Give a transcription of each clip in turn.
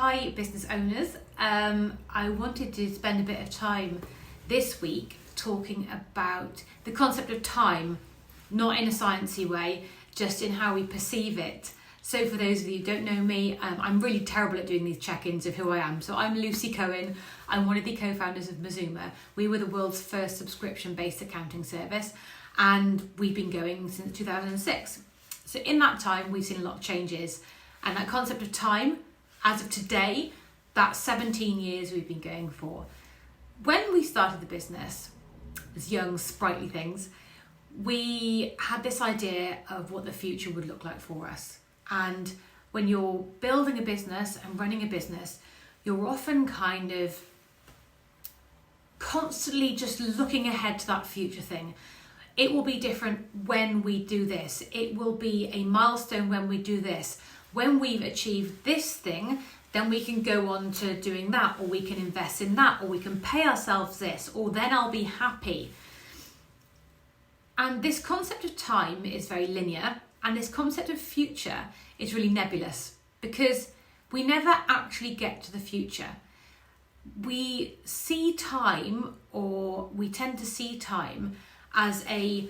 Hi business owners, I wanted to spend a bit of time this week talking about the concept of time, not in a sciencey way, just in how we perceive it. So for those of you who don't know me, I'm really terrible at doing these check-ins of who I am. So I'm Lucy Cohen. I'm one of the co-founders of Mazuma. We were the world's first subscription-based accounting service, and we've been going since 2006. So in that time, we've seen a lot of changes. And that concept of time, as of today, that's 17 years we've been going for. When we started the business, as young, sprightly things, we had this idea of what the future would look like for us. And when you're building a business and running a business, you're often kind of constantly just looking ahead to that future thing. It will be different when we do this. It will be a milestone when we do this. When we've achieved this thing, then we can go on to doing that, or we can invest in that, or we can pay ourselves this, or then I'll be happy. And this concept of time is very linear, and this concept of future is really nebulous because we never actually get to the future. We see time, or we tend to see time as a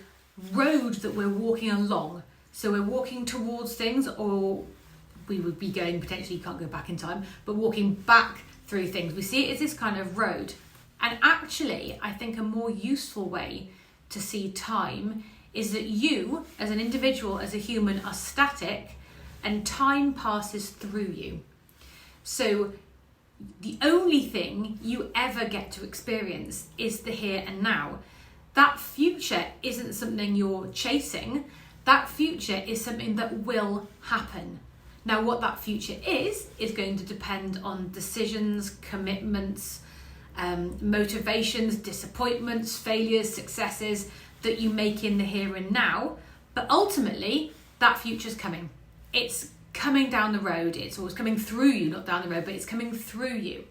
road that we're walking along. So we're walking towards things, or we would be going, potentially you can't go back in time, but walking back through things. We see it as this kind of road. And actually, I think a more useful way to see time is that you, as an individual, as a human, are static and time passes through you. So the only thing you ever get to experience is the here and now. That future isn't something you're chasing. That future is something that will happen. Now, what that future is going to depend on decisions, commitments, motivations, disappointments, failures, successes that you make in the here and now. But ultimately, that future's coming. It's coming down the road. It's always coming through you, not down the road, but it's coming through you.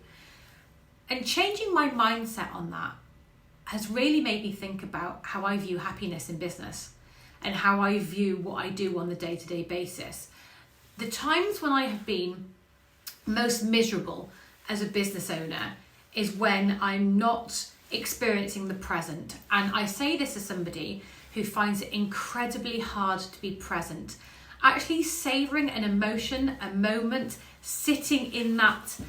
And changing my mindset on that has really made me think about how I view happiness in business and how I view what I do on the day-to-day basis. The times when I have been most miserable as a business owner is when I'm not experiencing the present. And I say this as somebody who finds it incredibly hard to be present. Actually savouring an emotion, a moment, sitting in that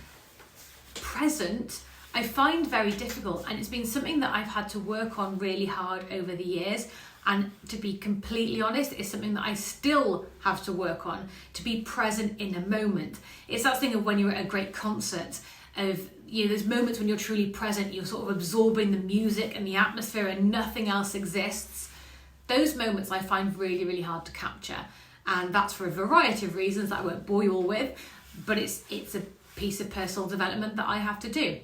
present, I find very difficult. And it's been something that I've had to work on really hard over the years. And to be completely honest, it's something that I still have to work on, to be present in a moment. It's that thing of when you're at a great concert, of, you know, there's moments when you're truly present, you're sort of absorbing the music and the atmosphere and nothing else exists. Those moments I find really, really hard to capture. And that's for a variety of reasons that I won't bore you all with, but it's a piece of personal development that I have to do.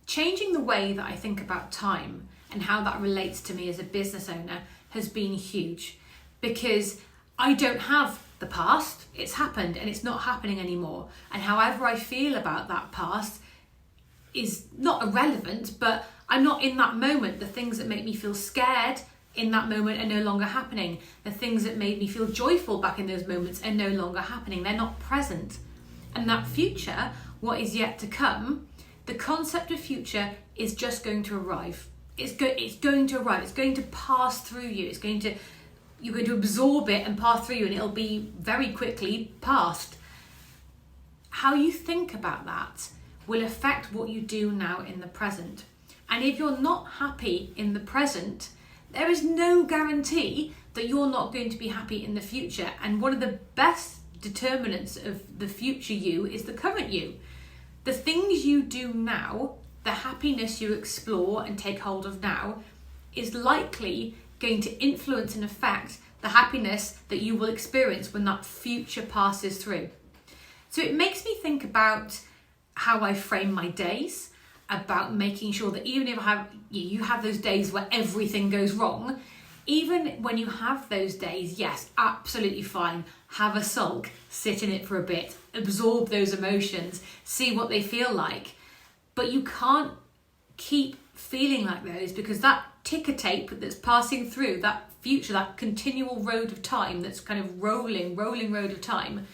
Changing the way that I think about time and how that relates to me as a business owner has been huge, because I don't have the past. It's happened and it's not happening anymore. And however I feel about that past is not irrelevant, but I'm not in that moment. The things that make me feel scared in that moment are no longer happening. The things that made me feel joyful back in those moments are no longer happening. They're not present. And that future, what is yet to come, the concept of future is just going to arrive. It's going to arrive. It's going to pass through you. You're going to absorb it and pass through you, and it'll be very quickly past. How you think about that will affect what you do now in the present. And if you're not happy in the present, there is no guarantee that you're not going to be happy in the future. And one of the best determinants of the future you is the current you. The things you do now, the happiness you explore and take hold of now, is likely going to influence and affect the happiness that you will experience when that future passes through. So it makes me think about how I frame my days, about making sure that even if you have those days where everything goes wrong, even when you have those days, yes, absolutely fine, have a sulk, sit in it for a bit, absorb those emotions, see what they feel like. But you can't keep feeling like those, because that ticker tape that's passing through, that future, that continual road of time, that's kind of rolling road of time,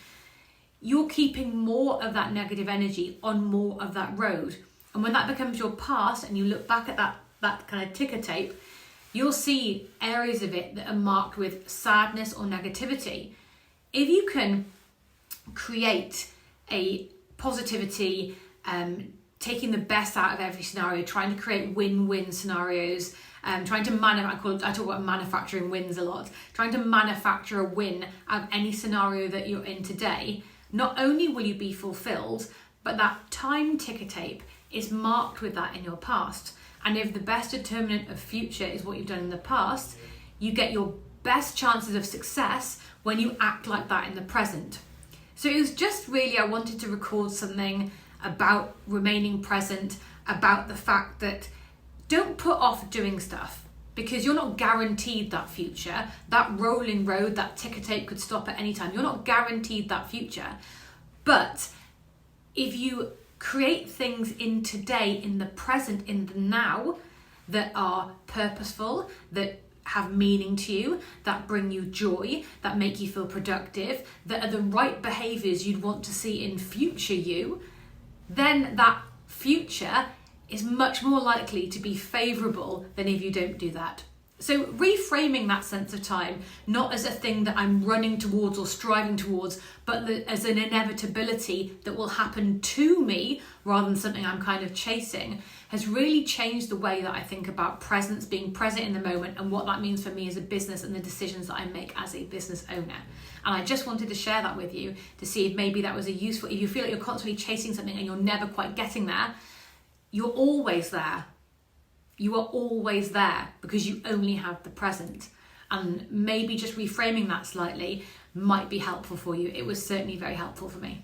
you're keeping more of that negative energy on more of that road. And when that becomes your past and you look back at that kind of ticker tape, you'll see areas of it that are marked with sadness or negativity. If you can create a positivity, taking the best out of every scenario, trying to create win-win scenarios, trying to I talk about manufacturing wins a lot, trying to manufacture a win out of any scenario that you're in today, not only will you be fulfilled, but that time ticker tape is marked with that in your past. And if the best determinant of future is what you've done in the past, you get your best chances of success when you act like that in the present. So it was just really, I wanted to record something about remaining present, about the fact that don't put off doing stuff, because you're not guaranteed that future. That rolling road, that ticker tape could stop at any time. You're not guaranteed that future. But if you create things in today, in the present, in the now, that are purposeful, that have meaning to you, that bring you joy, that make you feel productive, that are the right behaviours you'd want to see in future you, then that future is much more likely to be favourable than if you don't do that. So reframing that sense of time, not as a thing that I'm running towards or striving towards, but as an inevitability that will happen to me rather than something I'm kind of chasing, has really changed the way that I think about presence, being present in the moment, and what that means for me as a business and the decisions that I make as a business owner. And I just wanted to share that with you to see if maybe that was a useful, if you feel like you're constantly chasing something and you're never quite getting there, you're always there. You are always there because you only have the present. And maybe just reframing that slightly might be helpful for you. It was certainly very helpful for me.